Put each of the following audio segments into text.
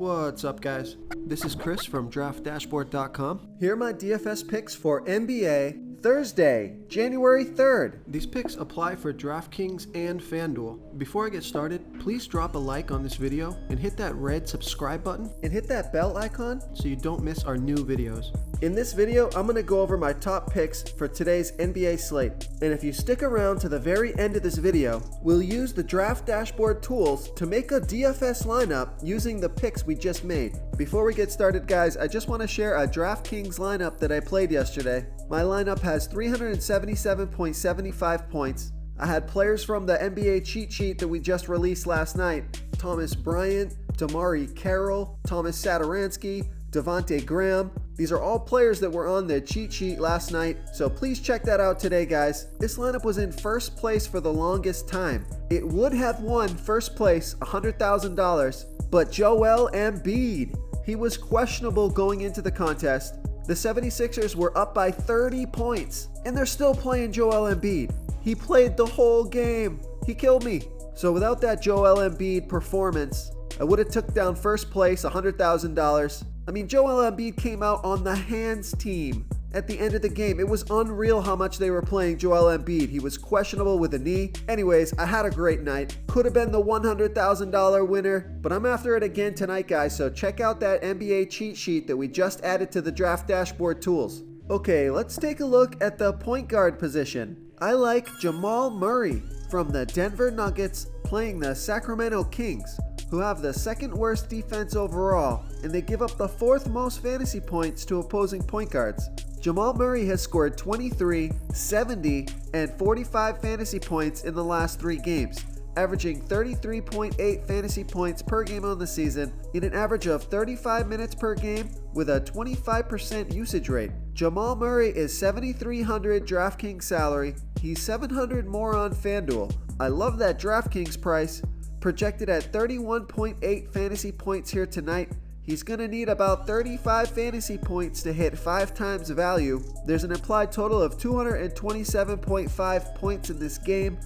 What's up, guys? This is Chris from DraftDashboard.com. Here are my DFS picks for NBA Thursday, January 3rd. These picks apply for DraftKings and FanDuel. Before I get started, please drop a like on this video and hit that red subscribe button and hit that bell icon so you don't miss our new videos. In this video, I'm going to go over my top picks for today's NBA slate. And if you stick around to the very end of this video, we'll use the Draft Dashboard tools to make a DFS lineup using the picks we just made. Before we get started, guys, I just want to share a DraftKings lineup that I played yesterday. My lineup has 377.75 points. I had players from the NBA cheat sheet that we just released last night: Thomas Bryant, Damari Carroll, Thomas Satoransky, Devontae Graham. These are all players that were on the cheat sheet last night, so please check that out today, guys. This lineup was in first place for the longest time. It would have won first place $100,000, but Joel Embiid, he was questionable going into the contest. The 76ers were up by 30 points, and they're still playing Joel Embiid. He played the whole game. He killed me. So without that Joel Embiid performance, I would have took down first place $100,000. I mean, Joel Embiid came out on the hands team at the end of the game. It was unreal how much they were playing Joel Embiid. He was questionable with a knee. Anyways, I had a great night. Could have been the $100,000 winner, but I'm after it again tonight, guys. So check out that NBA cheat sheet that we just added to the Draft Dashboard tools. Okay, let's take a look at the point guard position. I like Jamal Murray from the Denver Nuggets playing the Sacramento Kings, who have the second worst defense overall, and they give up the fourth most fantasy points to opposing point guards. Jamal Murray has scored 23, 70, and 45 fantasy points in the last 3 games, averaging 33.8 fantasy points per game on the season in an average of 35 minutes per game with a 25% usage rate. Jamal Murray is $7,300 DraftKings salary. He's $700 more on FanDuel. I love that DraftKings price. Projected at 31.8 fantasy points here tonight. He's going to need about 35 fantasy points to hit 5 times value. There's an implied total of 227.5 points in this game.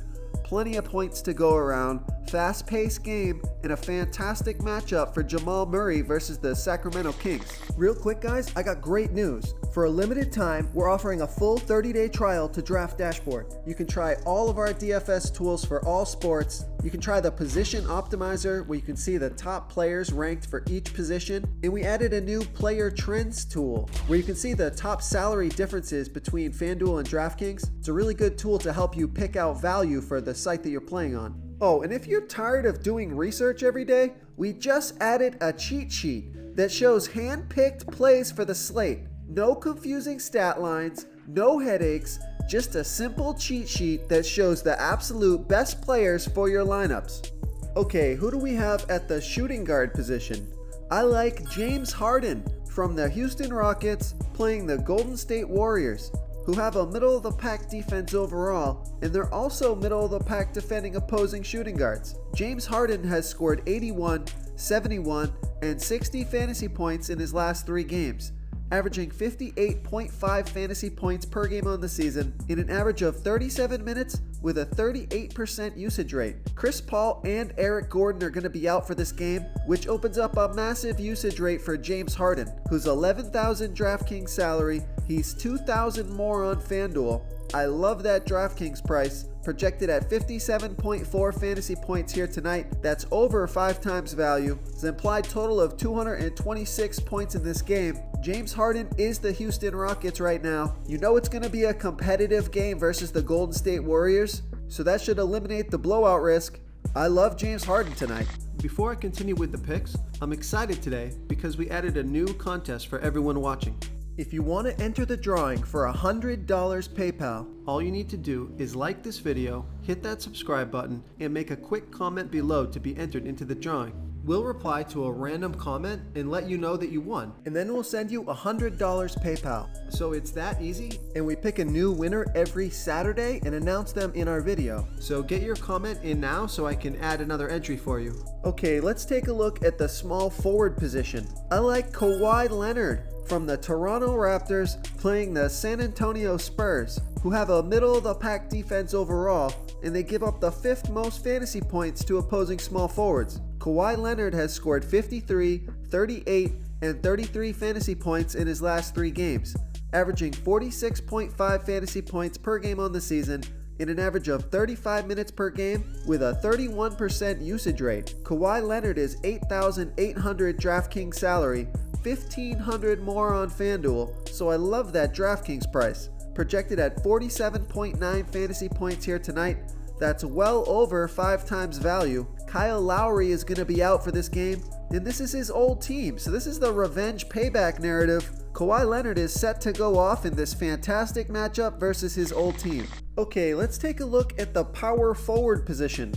Plenty of points to go around. Fast-paced game and a fantastic matchup for Jamal Murray versus the Sacramento Kings. Real quick, guys, I got great news. For a limited time, we're offering a full 30-day trial to Draft Dashboard. You can try all of our DFS tools for all sports. You can try the position optimizer, where you can see the top players ranked for each position. And we added a new player trends tool, where you can see the top salary differences between FanDuel and DraftKings. It's a really good tool to help you pick out value for the site that you're playing on. Oh, and if you're tired of doing research every day, we just added a cheat sheet that shows hand-picked plays for the slate. No confusing stat lines, no headaches, just a simple cheat sheet that shows the absolute best players for your lineups. Okay, who do we have at the shooting guard position? I like James Harden from the Houston Rockets playing the Golden State Warriors, who have a middle-of-the-pack defense overall, and they're also middle-of-the-pack defending opposing shooting guards. James Harden has scored 81, 71, and 60 fantasy points in his last 3 games, averaging 58.5 fantasy points per game on the season in an average of 37 minutes with a 38% usage rate. Chris Paul and Eric Gordon are going to be out for this game, which opens up a massive usage rate for James Harden, who's $11,000 DraftKings salary. He's $2,000 more on FanDuel. I love that DraftKings price, projected at 57.4 fantasy points here tonight. That's over 5 times value. It's an implied total of 226 points in this game. James Harden is the Houston Rockets right now. You know it's going to be a competitive game versus the Golden State Warriors, so that should eliminate the blowout risk. I love James Harden tonight. Before I continue with the picks, I'm excited today because we added a new contest for everyone watching. If you want to enter the drawing for $100 PayPal, all you need to do is like this video, hit that subscribe button, and make a quick comment below to be entered into the drawing. We'll reply to a random comment and let you know that you won, and then we'll send you $100 PayPal. So it's that easy, and we pick a new winner every Saturday and announce them in our video. So get your comment in now so I can add another entry for you. Okay, let's take a look at the small forward position. I like Kawhi Leonard from the Toronto Raptors playing the San Antonio Spurs, who have a middle-of-the-pack defense overall, and they give up the 5th most fantasy points to opposing small forwards. Kawhi Leonard has scored 53, 38, and 33 fantasy points in his last 3 games, averaging 46.5 fantasy points per game on the season in an average of 35 minutes per game with a 31% usage rate. Kawhi Leonard is $8,800 DraftKings salary, $1,500 more on FanDuel, so I love that DraftKings price. Projected at 47.9 fantasy points here tonight. That's well over 5 times value. Kyle Lowry is going to be out for this game, and this is his old team, so this is the revenge payback narrative. Kawhi Leonard is set to go off in this fantastic matchup versus his old team. Okay, let's take a look at the power forward position.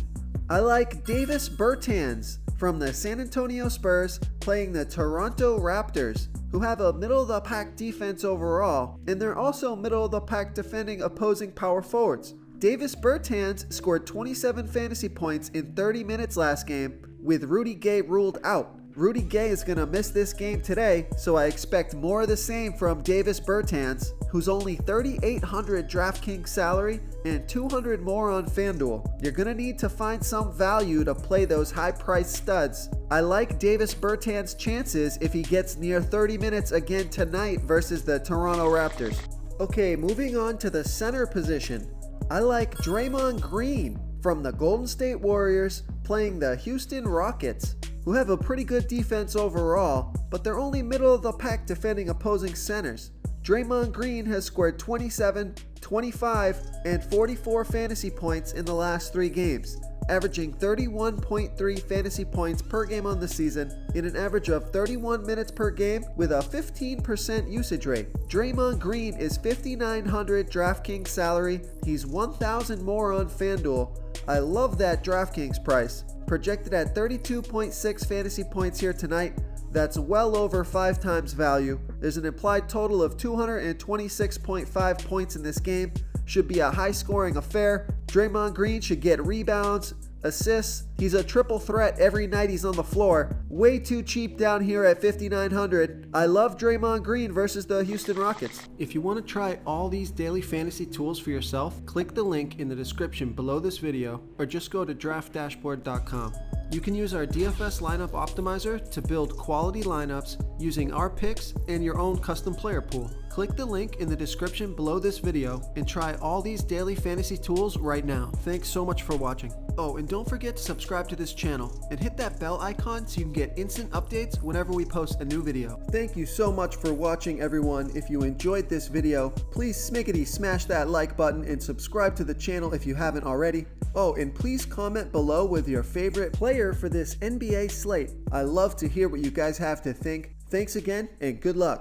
I like Davis Bertans from the San Antonio Spurs playing the Toronto Raptors, who have a middle-of-the-pack defense overall, and they're also middle-of-the-pack defending opposing power forwards. Davis Bertans scored 27 fantasy points in 30 minutes last game with Rudy Gay ruled out. Rudy Gay is going to miss this game today, so I expect more of the same from Davis Bertans, who's only $3,800 DraftKings salary and $200 more on FanDuel. You're going to need to find some value to play those high-priced studs. I like Davis Bertans' chances if he gets near 30 minutes again tonight versus the Toronto Raptors. Okay, moving on to the center position. I like Draymond Green from the Golden State Warriors playing the Houston Rockets, who have a pretty good defense overall, but they're only middle of the pack defending opposing centers. Draymond Green has scored 27, 25, and 44 fantasy points in the last 3 games, averaging 31.3 fantasy points per game on the season in an average of 31 minutes per game with a 15% usage rate. Draymond Green is $5,900 DraftKings salary. He's $1,000 more on FanDuel. I love that DraftKings price. Projected at 32.6 fantasy points here tonight. That's well over 5 times value. There's an implied total of 226.5 points in this game. Should be a high-scoring affair. Draymond Green should get rebounds, assists. He's a triple threat every night he's on the floor. Way too cheap down here at $5,900. I love Draymond Green versus the Houston Rockets. If you want to try all these daily fantasy tools for yourself, click the link in the description below this video or just go to draftdashboard.com. You can use our DFS lineup optimizer to build quality lineups using our picks and your own custom player pool. Click the link in the description below this video and try all these daily fantasy tools right now. Thanks so much for watching. Oh, and don't forget to subscribe to this channel and hit that bell icon so you can get instant updates whenever we post a new video. Thank you so much for watching, everyone. If you enjoyed this video, please smiggity smash that like button and subscribe to the channel if you haven't already. Oh, and please comment below with your favorite player for this NBA slate. I love to hear what you guys have to think. Thanks again, and good luck.